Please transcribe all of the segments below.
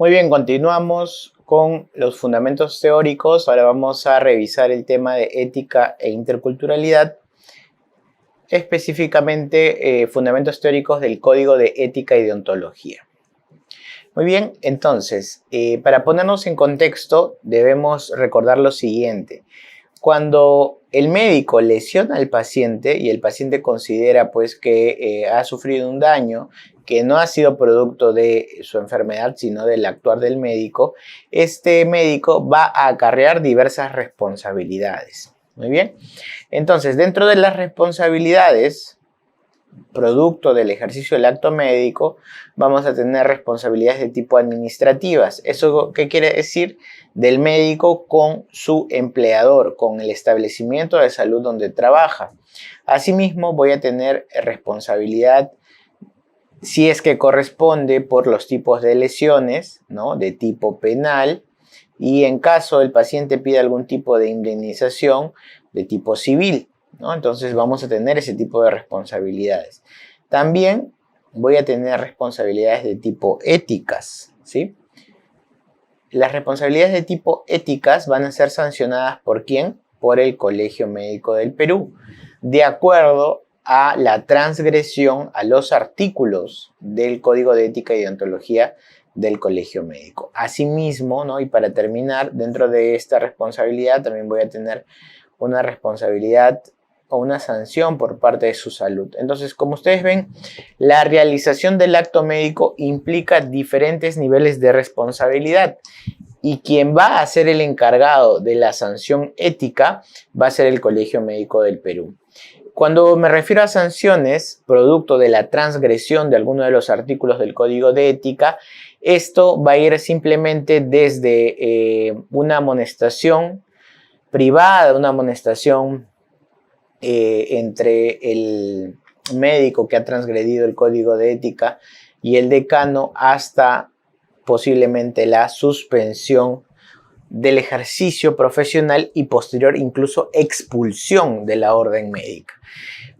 Muy bien, continuamos con los fundamentos teóricos. Ahora vamos a revisar el tema de ética e interculturalidad, específicamente fundamentos teóricos del Código de Ética y Deontología. Muy bien, entonces, para ponernos en contexto, debemos recordar lo siguiente. Cuando el médico lesiona al paciente y el paciente considera pues que ha sufrido un daño que no ha sido producto de su enfermedad, sino del actuar del médico, este médico va a acarrear diversas responsabilidades. Muy bien. Entonces, dentro de las responsabilidades, producto del ejercicio del acto médico, vamos a tener responsabilidades de tipo administrativas. ¿Eso qué quiere decir? Del médico con su empleador, con el establecimiento de salud donde trabaja. Asimismo, voy a tener responsabilidad, si es que corresponde, por los tipos de lesiones, ¿no? De tipo penal, y en caso el paciente pida algún tipo de indemnización de tipo civil, ¿no? Entonces vamos a tener ese tipo de responsabilidades. También voy a tener responsabilidades de tipo éticas, ¿sí? Las responsabilidades de tipo éticas van a ser sancionadas ¿por quién? Por el Colegio Médico del Perú, de acuerdo a la transgresión a los artículos del Código de Ética y Deontología del Colegio Médico. Asimismo, ¿no? Y para terminar, dentro de esta responsabilidad también voy a tener una responsabilidad o una sanción por parte de su salud. Entonces, como ustedes ven, la realización del acto médico implica diferentes niveles de responsabilidad y quien va a ser el encargado de la sanción ética va a ser el Colegio Médico del Perú. Cuando me refiero a sanciones, producto de la transgresión de alguno de los artículos del Código de Ética, esto va a ir simplemente desde una amonestación privada, una amonestación entre el médico que ha transgredido el Código de Ética y el decano, hasta posiblemente la suspensión del ejercicio profesional y posterior incluso expulsión de la orden médica.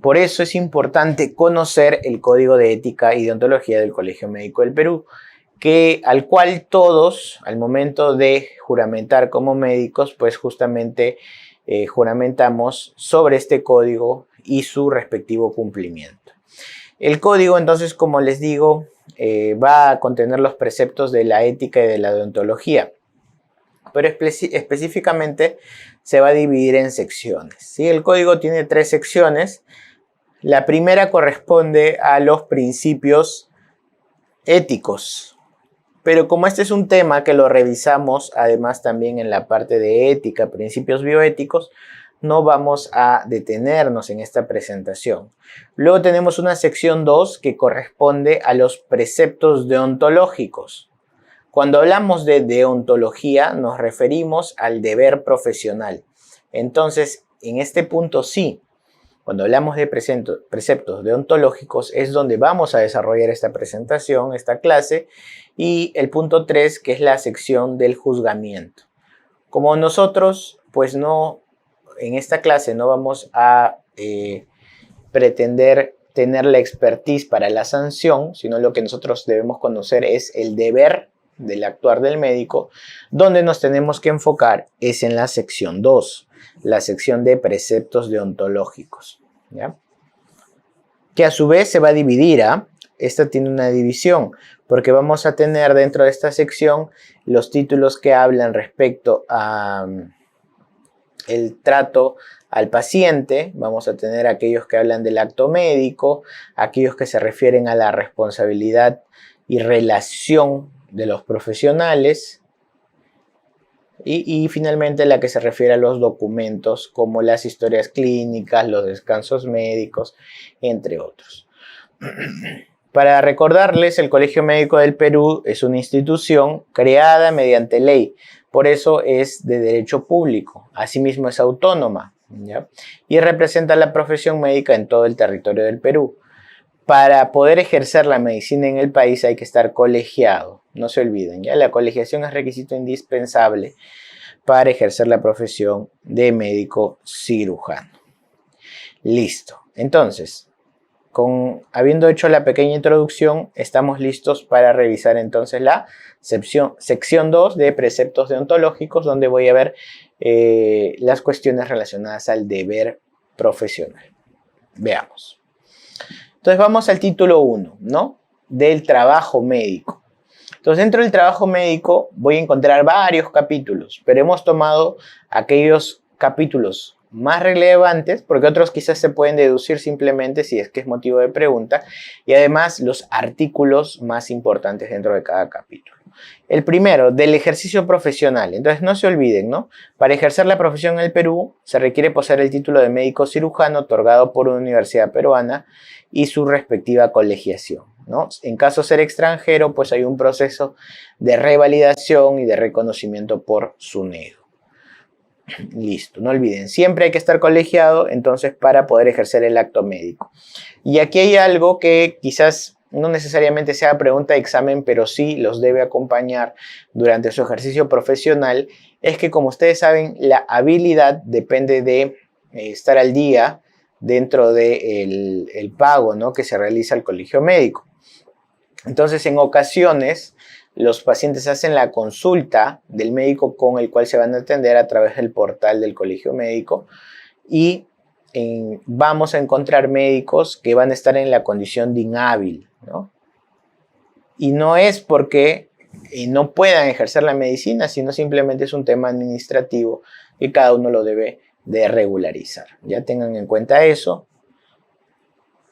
Por eso es importante conocer el Código de Ética y Deontología del Colegio Médico del Perú, al cual todos, al momento de juramentar como médicos, pues justamente juramentamos sobre este código y su respectivo cumplimiento. El código, entonces, como les digo, va a contener los preceptos de la ética y de la deontología, pero específicamente se va a dividir en secciones, ¿sí? El código tiene 3 secciones. La primera corresponde a los principios éticos, pero como este es un tema que lo revisamos además también en la parte de ética, principios bioéticos, no vamos a detenernos en esta presentación. Luego tenemos una sección 2 que corresponde a los preceptos deontológicos. Cuando hablamos de deontología nos referimos al deber profesional. Entonces, en este punto sí, cuando hablamos de preceptos deontológicos es donde vamos a desarrollar esta presentación, esta clase, y el punto 3, que es la sección del juzgamiento. Como nosotros, pues no, en esta clase no vamos a pretender tener la expertise para la sanción, sino lo que nosotros debemos conocer es el deber del actuar del médico. Donde nos tenemos que enfocar es en la sección 2, la sección de preceptos deontológicos, ¿ya? Que a su vez se va a dividir, esta tiene una división, porque vamos a tener dentro de esta sección los títulos que hablan respecto a el trato al paciente, vamos a tener aquellos que hablan del acto médico, aquellos que se refieren a la responsabilidad y relación de los profesionales, y finalmente la que se refiere a los documentos como las historias clínicas, los descansos médicos, entre otros. Para recordarles, el Colegio Médico del Perú es una institución creada mediante ley, por eso es de derecho público, asimismo es autónoma, ¿ya? Y representa la profesión médica en todo el territorio del Perú. Para poder ejercer la medicina en el país hay que estar colegiado, no se olviden, ¿ya? La colegiación es requisito indispensable para ejercer la profesión de médico cirujano. Listo. Entonces, Habiendo hecho la pequeña introducción, estamos listos para revisar entonces la sección 2 de preceptos deontológicos, donde voy a ver las cuestiones relacionadas al deber profesional. Veamos. Entonces vamos al título 1, ¿no? Del trabajo médico. Entonces, dentro del trabajo médico voy a encontrar varios capítulos, pero hemos tomado aquellos capítulos más relevantes, porque otros quizás se pueden deducir simplemente si es que es motivo de pregunta, y además los artículos más importantes dentro de cada capítulo. El primero, del ejercicio profesional. Entonces, no se olviden, ¿no? Para ejercer la profesión en el Perú, se requiere poseer el título de médico cirujano otorgado por una universidad peruana y su respectiva colegiación, ¿no? En caso de ser extranjero, pues hay un proceso de revalidación y de reconocimiento por SUNEDU. Listo, no olviden, siempre hay que estar colegiado entonces para poder ejercer el acto médico. Y aquí hay algo que quizás no necesariamente sea pregunta de examen, pero sí los debe acompañar durante su ejercicio profesional, es que, como ustedes saben, la habilidad depende de estar al día dentro del pago, ¿no?, que se realiza al colegio médico. Entonces, en ocasiones, los pacientes hacen la consulta del médico con el cual se van a atender a través del portal del colegio médico y vamos a encontrar médicos que van a estar en la condición de inhábil, ¿no? Y no es porque no puedan ejercer la medicina, sino simplemente es un tema administrativo y cada uno lo debe de regularizar. Ya tengan en cuenta eso,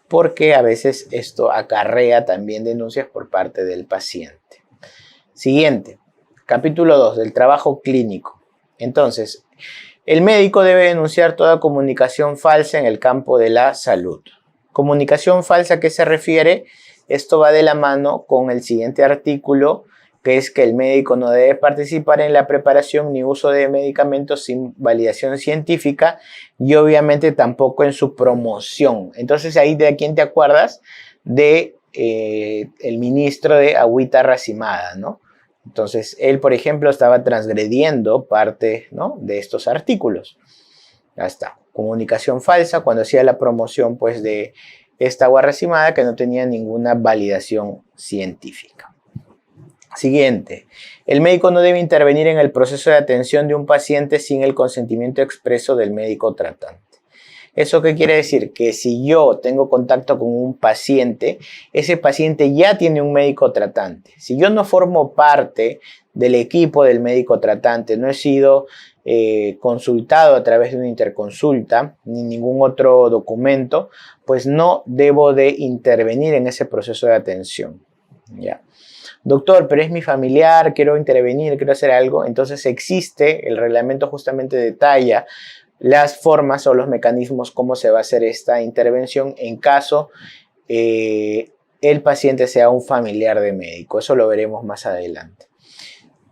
porque a veces esto acarrea también denuncias por parte del paciente. Siguiente, capítulo 2, del trabajo clínico. Entonces, el médico debe denunciar toda comunicación falsa en el campo de la salud. Comunicación falsa, ¿a qué se refiere? Esto va de la mano con el siguiente artículo, que es que el médico no debe participar en la preparación ni uso de medicamentos sin validación científica y obviamente tampoco en su promoción. Entonces, ahí ¿de quién te acuerdas? De el ministro de Agüita Racimada, ¿no? Entonces, él, por ejemplo, estaba transgrediendo parte, ¿no?, de estos artículos. Ya está. Comunicación falsa cuando hacía la promoción, pues, de esta agua racimada que no tenía ninguna validación científica. Siguiente. El médico no debe intervenir en el proceso de atención de un paciente sin el consentimiento expreso del médico tratante. ¿Eso qué quiere decir? Que si yo tengo contacto con un paciente, ese paciente ya tiene un médico tratante. Si yo no formo parte del equipo del médico tratante, no he sido consultado a través de una interconsulta ni ningún otro documento, pues no debo de intervenir en ese proceso de atención. ¿Ya? Doctor, pero es mi familiar, quiero intervenir, quiero hacer algo. Entonces existe, el reglamento justamente detalla las formas o los mecanismos cómo se va a hacer esta intervención en caso el paciente sea un familiar de médico. Eso lo veremos más adelante.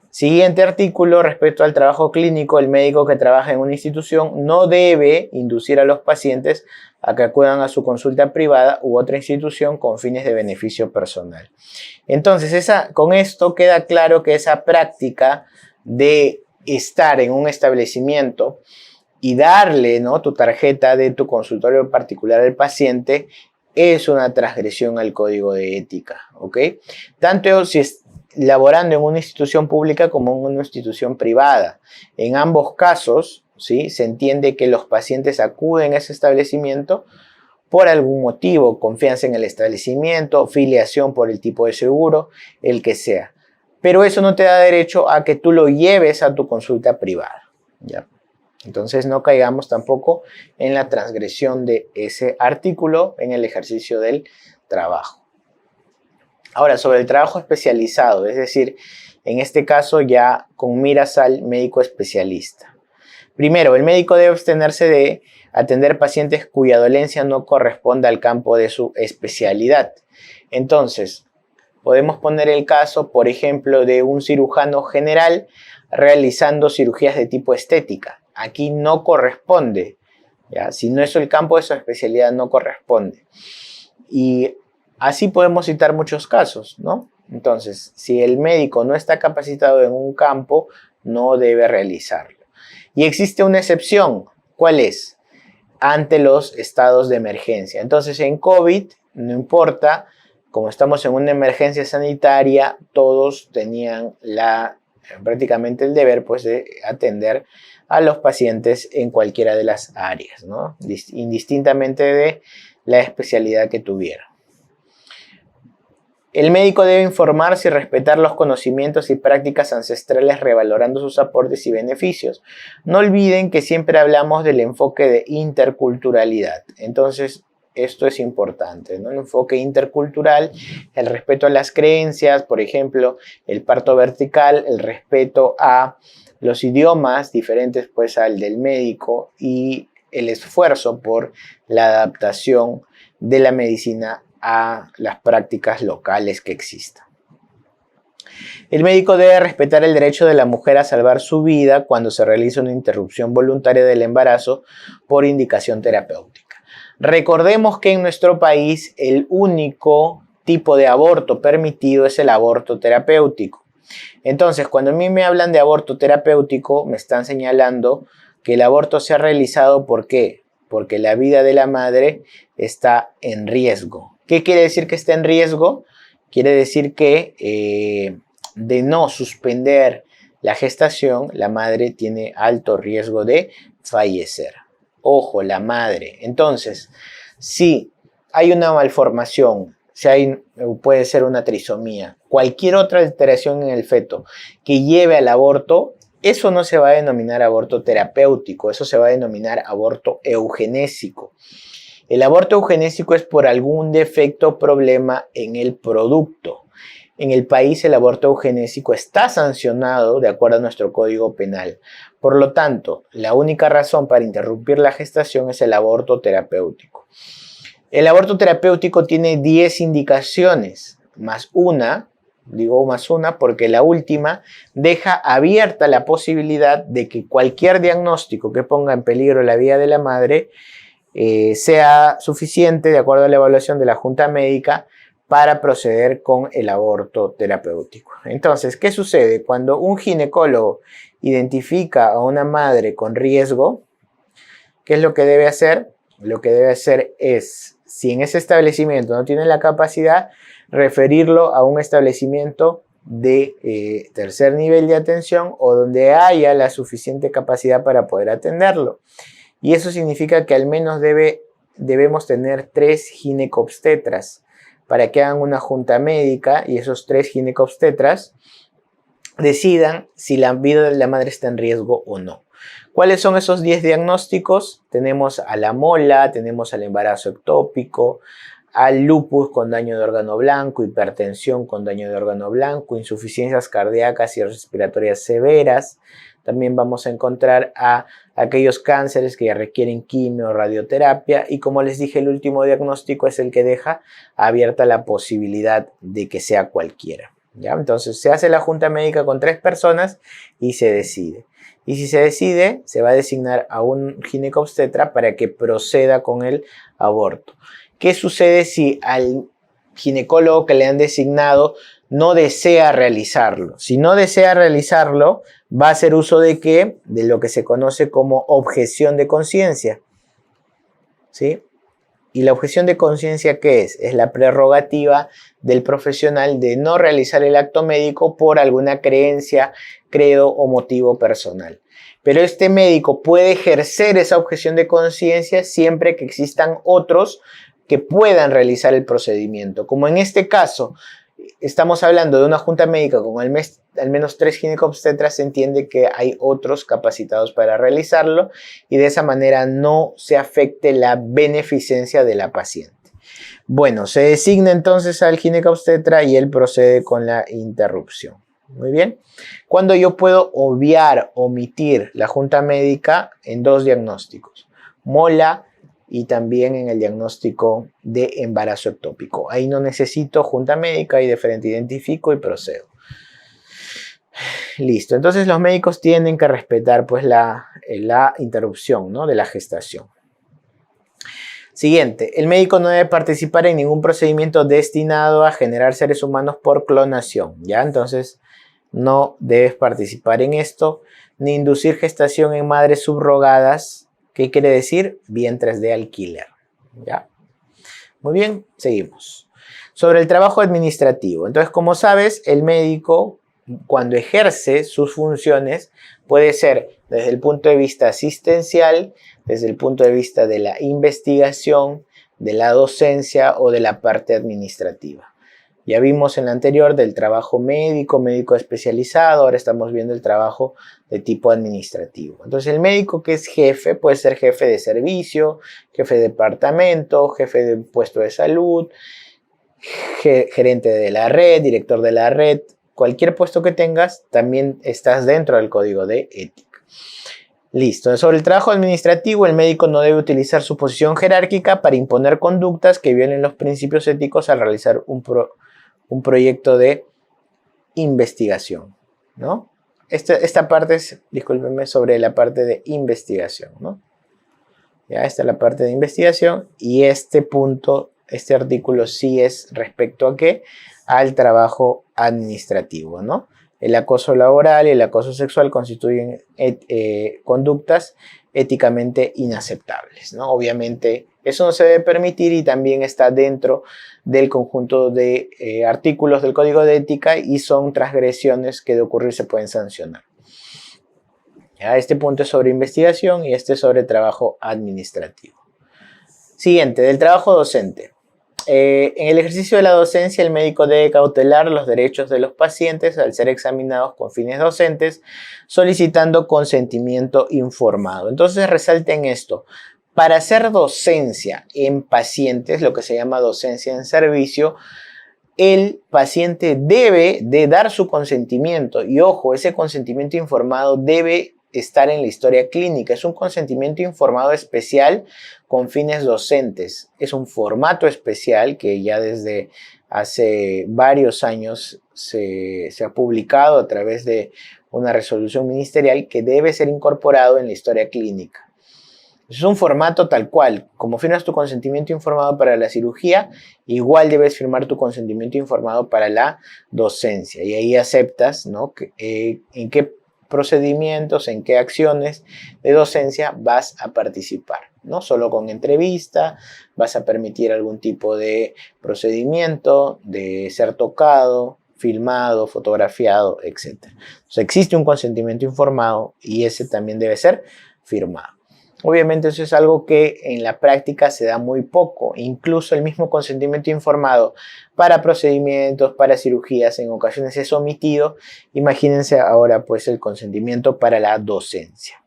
Siguiente artículo, respecto al trabajo clínico, el médico que trabaja en una institución no debe inducir a los pacientes a que acudan a su consulta privada u otra institución con fines de beneficio personal. Entonces, con esto queda claro que esa práctica de estar en un establecimiento y darle, ¿no?, tu tarjeta de tu consultorio particular al paciente es una transgresión al código de ética, ¿ok? Tanto si es laborando en una institución pública como en una institución privada. En ambos casos, ¿sí?, se entiende que los pacientes acuden a ese establecimiento por algún motivo, confianza en el establecimiento, filiación por el tipo de seguro, el que sea. Pero eso no te da derecho a que tú lo lleves a tu consulta privada, ¿ya? Entonces no caigamos tampoco en la transgresión de ese artículo en el ejercicio del trabajo. Ahora, sobre el trabajo especializado, es decir, en este caso ya con miras al médico especialista. Primero, el médico debe abstenerse de atender pacientes cuya dolencia no corresponda al campo de su especialidad. Entonces, podemos poner el caso, por ejemplo, de un cirujano general realizando cirugías de tipo estética. Aquí no corresponde, ¿ya? Si no es el campo de su especialidad, no corresponde. Y así podemos citar muchos casos, ¿no? Entonces, si el médico no está capacitado en un campo, no debe realizarlo. Y existe una excepción. ¿Cuál es? Ante los estados de emergencia. Entonces, en COVID, no importa, como estamos en una emergencia sanitaria, todos tenían prácticamente el deber pues, de atender a los pacientes en cualquiera de las áreas, ¿no? Indistintamente de la especialidad que tuvieran. El médico debe informarse y respetar los conocimientos y prácticas ancestrales, revalorando sus aportes y beneficios. No olviden que siempre hablamos del enfoque de interculturalidad. Entonces, esto es importante, ¿no? El enfoque intercultural, el respeto a las creencias, por ejemplo, el parto vertical, el respeto a los idiomas diferentes pues, al del médico y el esfuerzo por la adaptación de la medicina a las prácticas locales que existan. El médico debe respetar el derecho de la mujer a salvar su vida cuando se realiza una interrupción voluntaria del embarazo por indicación terapéutica. Recordemos que en nuestro país el único tipo de aborto permitido es el aborto terapéutico. Entonces, cuando a mí me hablan de aborto terapéutico, me están señalando que el aborto se ha realizado, ¿por qué? Porque la vida de la madre está en riesgo. ¿Qué quiere decir que está en riesgo? Quiere decir que de no suspender la gestación, la madre tiene alto riesgo de fallecer. Ojo, la madre. Entonces, si hay una malformación, puede ser una trisomía, cualquier otra alteración en el feto que lleve al aborto, eso no se va a denominar aborto terapéutico, eso se va a denominar aborto eugenésico. El aborto eugenésico es por algún defecto o problema en el producto. En el país el aborto eugenésico está sancionado de acuerdo a nuestro Código Penal. Por lo tanto, la única razón para interrumpir la gestación es el aborto terapéutico. El aborto terapéutico tiene 10 indicaciones, más una, digo más una porque la última deja abierta la posibilidad de que cualquier diagnóstico que ponga en peligro la vida de la madre sea suficiente, de acuerdo a la evaluación de la Junta Médica, para proceder con el aborto terapéutico. Entonces, ¿qué sucede? Cuando un ginecólogo identifica a una madre con riesgo, ¿qué es lo que debe hacer? Lo que debe hacer es, si en ese establecimiento no tiene la capacidad, referirlo a un establecimiento de tercer nivel de atención o donde haya la suficiente capacidad para poder atenderlo. Y eso significa que al menos debemos tener 3 ginecobstetras para que hagan una junta médica y esos 3 ginecobstetras decidan si la vida de la madre está en riesgo o no. ¿Cuáles son esos 10 diagnósticos? Tenemos a la mola, tenemos al embarazo ectópico, al lupus con daño de órgano blanco, hipertensión con daño de órgano blanco, insuficiencias cardíacas y respiratorias severas. También vamos a encontrar a aquellos cánceres que requieren quimio o radioterapia y, como les dije, el último diagnóstico es el que deja abierta la posibilidad de que sea cualquiera, ¿ya? Entonces se hace la junta médica con 3 personas y se decide. Y si se decide, se va a designar a un ginecobstetra para que proceda con el aborto. ¿Qué sucede si al ginecólogo que le han designado no desea realizarlo? Si no desea realizarlo, va a hacer uso de ¿qué? De lo que se conoce como objeción de conciencia, ¿sí? ¿Y la objeción de conciencia qué es? Es la prerrogativa del profesional de no realizar el acto médico por alguna creencia, credo o motivo personal. Pero este médico puede ejercer esa objeción de conciencia siempre que existan otros que puedan realizar el procedimiento. Como en este caso, estamos hablando de una junta médica con al menos 3 ginecobstetras, se entiende que hay otros capacitados para realizarlo y de esa manera no se afecte la beneficencia de la paciente. Bueno, se designa entonces al ginecobstetra y él procede con la interrupción. Muy bien. ¿Cuándo yo puedo omitir la junta médica? En 2 diagnósticos. Mola y también en el diagnóstico de embarazo ectópico. Ahí no necesito junta médica y de frente identifico y procedo. Listo. Entonces los médicos tienen que respetar pues la interrupción, ¿no? de la gestación. Siguiente. El médico no debe participar en ningún procedimiento destinado a generar seres humanos por clonación, ¿ya? Entonces no debes participar en esto, ni inducir gestación en madres subrogadas. ¿Qué quiere decir? Vientres de alquiler, ¿ya? Muy bien, seguimos. Sobre el trabajo administrativo. Entonces, como sabes, el médico, cuando ejerce sus funciones, puede ser desde el punto de vista asistencial, desde el punto de vista de la investigación, de la docencia o de la parte administrativa. Ya vimos en la anterior del trabajo médico, médico especializado, ahora estamos viendo el trabajo de tipo administrativo. Entonces el médico que es jefe puede ser jefe de servicio, jefe de departamento, jefe de puesto de salud, gerente de la red, director de la red, cualquier puesto que tengas, también estás dentro del código de ética. Listo. Sobre el trabajo administrativo, el médico no debe utilizar su posición jerárquica para imponer conductas que violen los principios éticos al realizar un proyecto de investigación, ¿no? Esta parte es, discúlpenme, sobre la parte de investigación, ¿no? Ya, esta es la parte de investigación y este punto, este artículo sí es respecto a qué, al trabajo administrativo, ¿no? El acoso laboral y el acoso sexual constituyen conductas éticamente inaceptables, ¿no? Obviamente eso no se debe permitir y también está dentro del conjunto de artículos del Código de Ética y son transgresiones que de ocurrir se pueden sancionar. Ya, este punto es sobre investigación y este es sobre trabajo administrativo. Siguiente, del trabajo docente. En el ejercicio de la docencia, el médico debe cautelar los derechos de los pacientes al ser examinados con fines docentes, solicitando consentimiento informado. Entonces, resalten esto. Para hacer docencia en pacientes, lo que se llama docencia en servicio, el paciente debe de dar su consentimiento. Y ojo, ese consentimiento informado debe estar en la historia clínica. Es un consentimiento informado especial con fines docentes. Es un formato especial que ya desde hace varios años se ha publicado a través de una resolución ministerial que debe ser incorporado en la historia clínica. Es un formato tal cual. Como firmas tu consentimiento informado para la cirugía, igual debes firmar tu consentimiento informado para la docencia. Y ahí aceptas, ¿no? En qué procedimientos, en qué acciones de docencia vas a participar. No solo con entrevista, vas a permitir algún tipo de procedimiento, de ser tocado, filmado, fotografiado, etc. Entonces, existe un consentimiento informado y ese también debe ser firmado. Obviamente eso es algo que en la práctica se da muy poco. Incluso el mismo consentimiento informado para procedimientos, para cirugías, en ocasiones es omitido. Imagínense ahora pues el consentimiento para la docencia.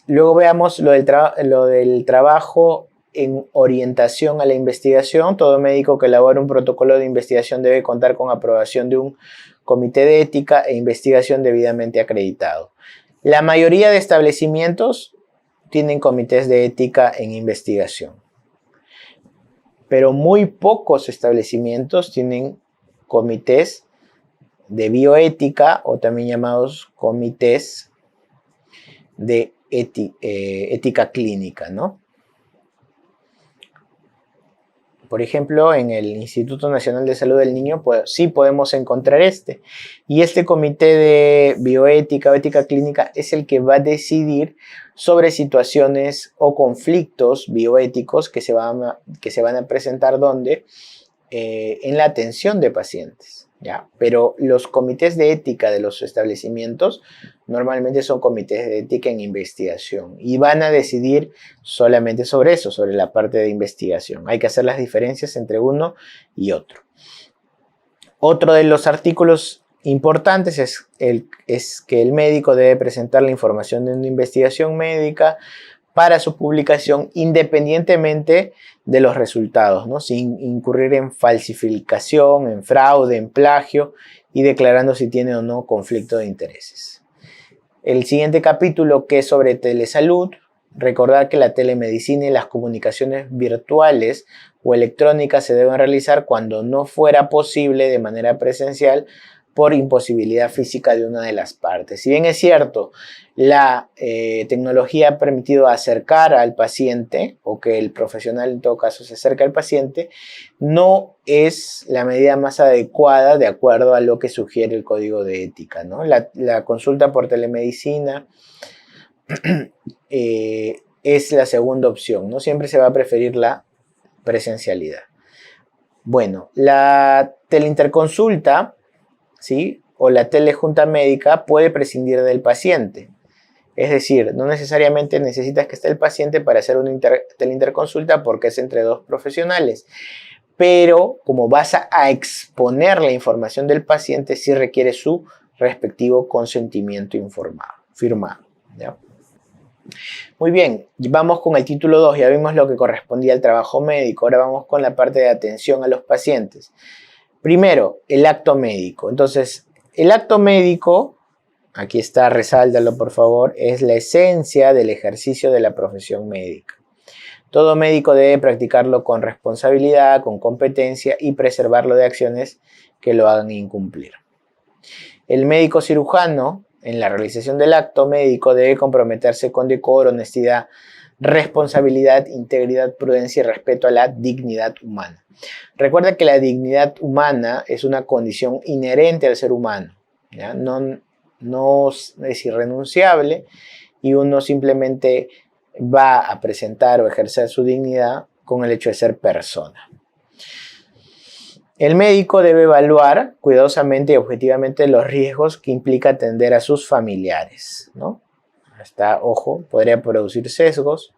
Luego veamos lo del trabajo en orientación a la investigación. Todo médico que elabora un protocolo de investigación debe contar con aprobación de un comité de ética e investigación debidamente acreditado. La mayoría de establecimientos tienen comités de ética en investigación, pero muy pocos establecimientos tienen comités de bioética o también llamados comités de ética clínica, ¿no? Por ejemplo, en el Instituto Nacional de Salud del Niño, pues sí podemos encontrar este. Y este comité de bioética o ética clínica es el que va a decidir sobre situaciones o conflictos bioéticos que se van a presentar donde en la atención de pacientes, ¿ya? Pero los comités de ética de los establecimientos normalmente son comités de ética en investigación y van a decidir solamente sobre eso, sobre la parte de investigación. Hay que hacer las diferencias entre uno y otro. Otro de los artículos importantes es que el médico debe presentar la información de una investigación médica para su publicación independientemente de los resultados, ¿no? Sin incurrir en falsificación, en fraude, en plagio y declarando si tiene o no conflicto de intereses. El siguiente capítulo, que es sobre telesalud, recordar que la telemedicina y las comunicaciones virtuales o electrónicas se deben realizar cuando no fuera posible de manera presencial por imposibilidad física de una de las partes. Si bien es cierto, la tecnología ha permitido acercar al paciente o que el profesional en todo caso se acerque al paciente, no es la medida más adecuada de acuerdo a lo que sugiere el Código de Ética, ¿no? La consulta por telemedicina es la segunda opción, ¿no? Siempre se va a preferir la presencialidad. Bueno, la teleinterconsulta, ¿sí?, o la telejunta médica puede prescindir del paciente. Es decir, no necesariamente necesitas que esté el paciente para hacer una teleinterconsulta porque es entre dos profesionales. Pero como vas a exponer la información del paciente, sí requiere su respectivo consentimiento firmado, ¿ya? Muy bien, vamos con el título 2, ya vimos lo que correspondía al trabajo médico, ahora vamos con la parte de atención a los pacientes. Primero, el acto médico. Entonces, el acto médico, aquí está, resáltalo por favor, es la esencia del ejercicio de la profesión médica. Todo médico debe practicarlo con responsabilidad, con competencia y preservarlo de acciones que lo hagan incumplir. El médico cirujano, en la realización del acto médico, debe comprometerse con decoro, honestidad, responsabilidad, integridad, prudencia y respeto a la dignidad humana. Recuerda que la dignidad humana es una condición inherente al ser humano, ¿ya? No es irrenunciable y uno simplemente va a presentar o ejercer su dignidad con el hecho de ser persona. El médico debe evaluar cuidadosamente y objetivamente los riesgos que implica atender a sus familiares, ¿no? Hasta, ojo, podría producir sesgos.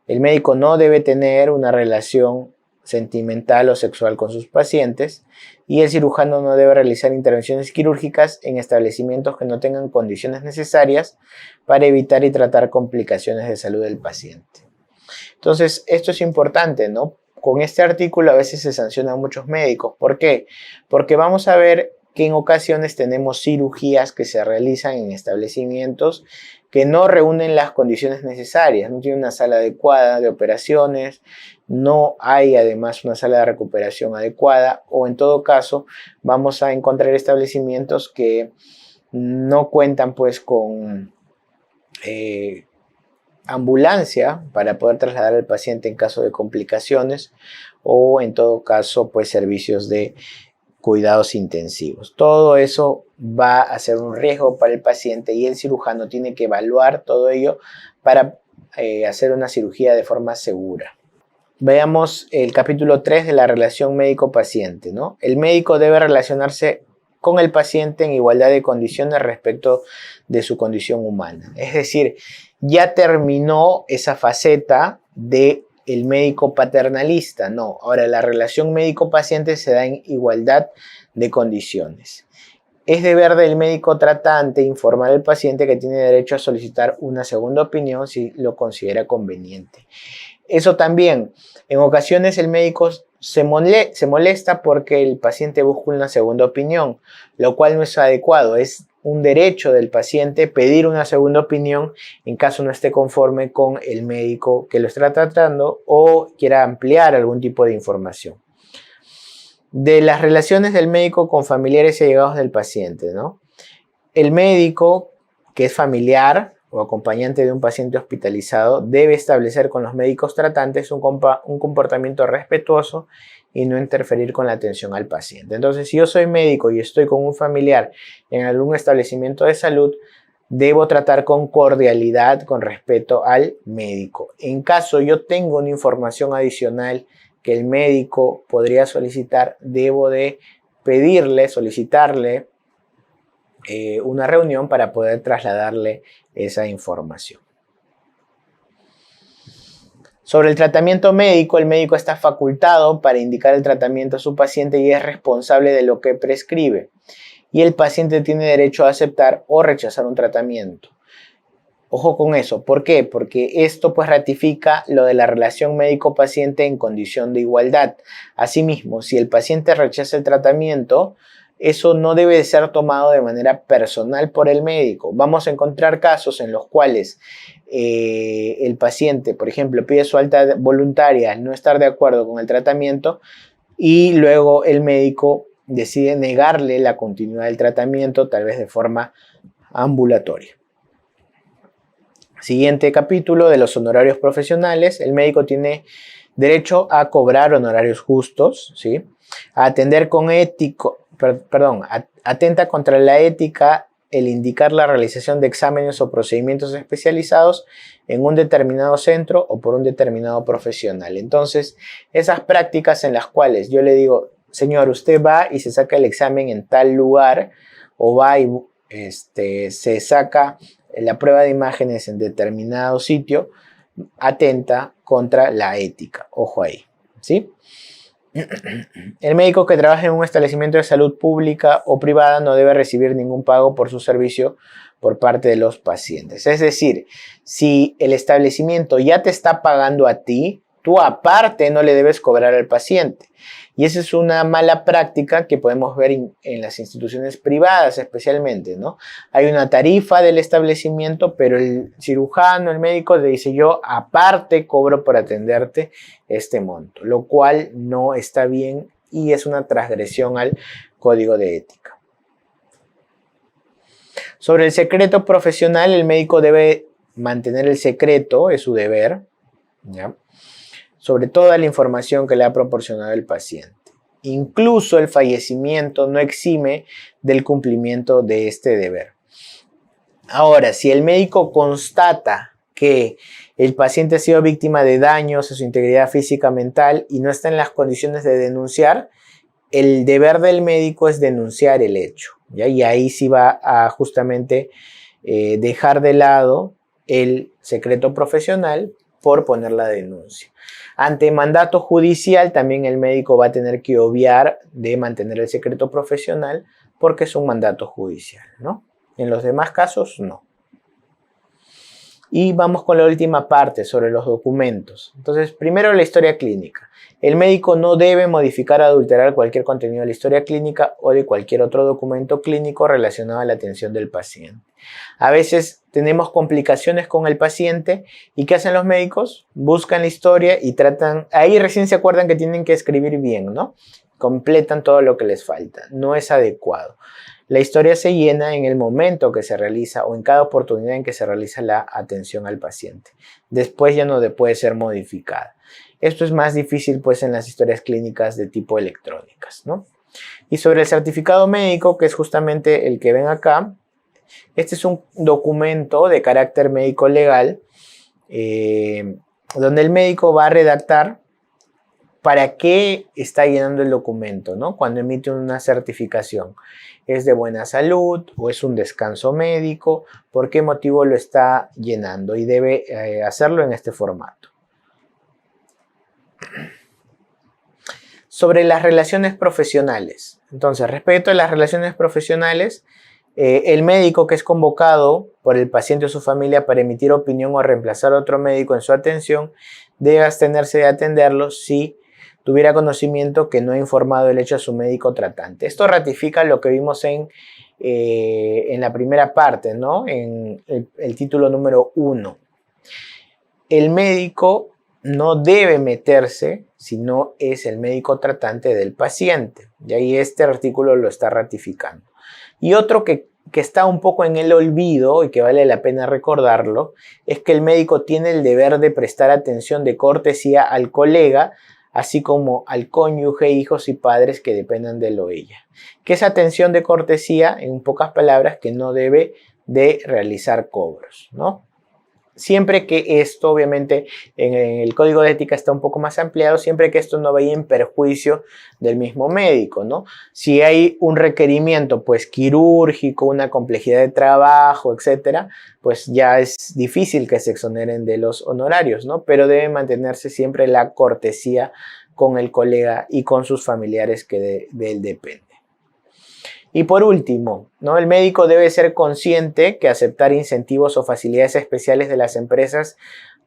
El médico no debe tener una relación sentimental o sexual con sus pacientes y el cirujano no debe realizar intervenciones quirúrgicas en establecimientos que no tengan condiciones necesarias para evitar y tratar complicaciones de salud del paciente. Entonces, esto es importante, ¿no? Con este artículo a veces se sancionan a muchos médicos. ¿Por qué? Porque vamos a ver que en ocasiones tenemos cirugías que se realizan en establecimientos que no reúnen las condiciones necesarias, no tienen una sala adecuada de operaciones, no hay además una sala de recuperación adecuada, o en todo caso vamos a encontrar establecimientos que no cuentan pues con ambulancia para poder trasladar al paciente en caso de complicaciones o en todo caso pues servicios de cuidados intensivos. Todo eso va a ser un riesgo para el paciente y el cirujano tiene que evaluar todo ello para hacer una cirugía de forma segura. Veamos el capítulo 3 de la relación médico-paciente, ¿no? El médico debe relacionarse con el paciente en igualdad de condiciones respecto de su condición humana. Es decir, ya terminó esa faceta del médico paternalista, no. Ahora la relación médico-paciente se da en igualdad de condiciones. Es deber del médico tratante informar al paciente que tiene derecho a solicitar una segunda opinión si lo considera conveniente. Eso también, en ocasiones el médico se molesta porque el paciente busca una segunda opinión, lo cual no es adecuado. Es un derecho del paciente pedir una segunda opinión en caso no esté conforme con el médico que lo está tratando o quiera ampliar algún tipo de información. De las relaciones del médico con familiares y allegados del paciente, ¿no? El médico, que es familiar o acompañante de un paciente hospitalizado, debe establecer con los médicos tratantes un comportamiento respetuoso y no interferir con la atención al paciente. Entonces, si yo soy médico y estoy con un familiar en algún establecimiento de salud, debo tratar con cordialidad, con respeto al médico. En caso yo tenga una información adicional que el médico podría solicitar, debo de solicitarle una reunión para poder trasladarle esa información. Sobre el tratamiento médico, el médico está facultado para indicar el tratamiento a su paciente y es responsable de lo que prescribe. Y el paciente tiene derecho a aceptar o rechazar un tratamiento. Ojo con eso. ¿Por qué? Porque esto pues ratifica lo de la relación médico-paciente en condición de igualdad. Asimismo, si el paciente rechaza el tratamiento, eso no debe de ser tomado de manera personal por el médico. Vamos a encontrar casos en los cuales el paciente, por ejemplo, pide su alta voluntaria al no estar de acuerdo con el tratamiento y luego el médico decide negarle la continuidad del tratamiento, tal vez de forma ambulatoria. Siguiente capítulo de los honorarios profesionales. El médico tiene derecho a cobrar honorarios justos, ¿sí? A atender con atenta contra la ética el indicar la realización de exámenes o procedimientos especializados en un determinado centro o por un determinado profesional. Entonces, esas prácticas en las cuales yo le digo, señor, usted va y se saca el examen en tal lugar, o va y se saca la prueba de imágenes en determinado sitio, atenta contra la ética. Ojo ahí, ¿sí? El médico que trabaja en un establecimiento de salud pública o privada no debe recibir ningún pago por su servicio por parte de los pacientes. Es decir, si el establecimiento ya te está pagando a ti, tú aparte no le debes cobrar al paciente. Y esa es una mala práctica que podemos ver en las instituciones privadas especialmente, ¿no? Hay una tarifa del establecimiento, pero el cirujano, el médico le dice, yo aparte cobro por atenderte este monto, lo cual no está bien y es una transgresión al código de ética. Sobre el secreto profesional, el médico debe mantener el secreto, es su deber, ¿ya?, sobre toda la información que le ha proporcionado el paciente. Incluso el fallecimiento no exime del cumplimiento de este deber. Ahora, si el médico constata que el paciente ha sido víctima de daños a su integridad física, mental y no está en las condiciones de denunciar, el deber del médico es denunciar el hecho, ¿ya? Y ahí sí va a justamente dejar de lado el secreto profesional por poner la denuncia. Ante mandato judicial, también el médico va a tener que obviar de mantener el secreto profesional porque es un mandato judicial, ¿no? En los demás casos, no. Y vamos con la última parte sobre los documentos. Entonces, primero la historia clínica. El médico no debe modificar o adulterar cualquier contenido de la historia clínica o de cualquier otro documento clínico relacionado a la atención del paciente. A veces tenemos complicaciones con el paciente y ¿qué hacen los médicos? Buscan la historia y tratan, ahí recién se acuerdan que tienen que escribir bien, ¿no? Completan todo lo que les falta. No es adecuado. La historia se llena en el momento que se realiza o en cada oportunidad en que se realiza la atención al paciente. Después ya no puede ser modificada. Esto es más difícil pues en las historias clínicas de tipo electrónicas, ¿no? Y sobre el certificado médico, que es justamente el que ven acá, este es un documento de carácter médico legal donde el médico va a redactar para qué está llenando el documento, ¿no? Cuando emite una certificación. ¿Es de buena salud o es un descanso médico? ¿Por qué motivo lo está llenando? Y debe hacerlo en este formato. Sobre las relaciones profesionales. Entonces, respecto a las relaciones profesionales, el médico que es convocado por el paciente o su familia para emitir opinión o reemplazar a otro médico en su atención debe abstenerse de atenderlo si tuviera conocimiento que no ha informado el hecho a su médico tratante. Esto ratifica lo que vimos en la primera parte, ¿no? En el título número 1. El médico no debe meterse si no es el médico tratante del paciente. Y ahí este artículo lo está ratificando. Y otro que está un poco en el olvido y que vale la pena recordarlo, es que el médico tiene el deber de prestar atención de cortesía al colega, así como al cónyuge, hijos y padres que dependan de él o ella. Que esa atención de cortesía, en pocas palabras, que no debe de realizar cobros, ¿no? Siempre que esto, obviamente, en el código de ética está un poco más ampliado, siempre que esto no vaya en perjuicio del mismo médico, ¿no? Si hay un requerimiento, pues, quirúrgico, una complejidad de trabajo, etcétera, pues ya es difícil que se exoneren de los honorarios, ¿no? Pero debe mantenerse siempre la cortesía con el colega y con sus familiares que de él depende. Y por último, ¿no? El médico debe ser consciente que aceptar incentivos o facilidades especiales de las empresas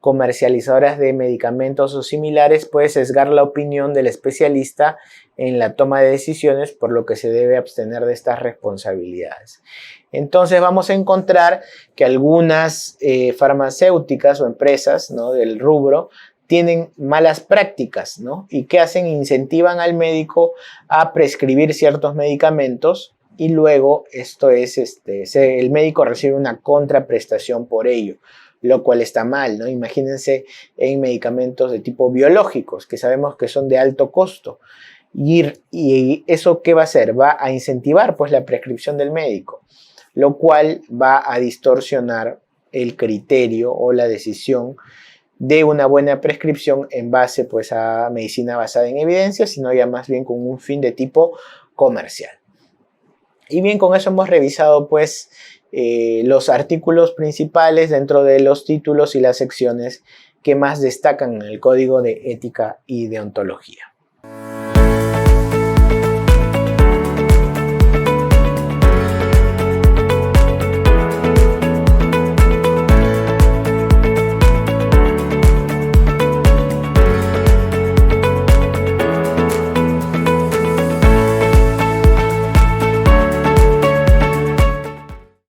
comercializadoras de medicamentos o similares puede sesgar la opinión del especialista en la toma de decisiones, por lo que se debe abstener de estas responsabilidades. Entonces vamos a encontrar que algunas farmacéuticas o empresas, ¿no?, del rubro tienen malas prácticas, ¿no? ¿Y qué hacen? Incentivan al médico a prescribir ciertos medicamentos y luego esto es, el médico recibe una contraprestación por ello, lo cual está mal, ¿no? Imagínense en medicamentos de tipo biológicos, que sabemos que son de alto costo. Y eso, ¿qué va a hacer? Va a incentivar, pues, la prescripción del médico. lo cual va a distorsionar el criterio o la decisión de una buena prescripción en base pues a medicina basada en evidencia, sino ya más bien con un fin de tipo comercial. Y bien, con eso hemos revisado pues los artículos principales dentro de los títulos y las secciones que más destacan en el Código de Ética y Deontología.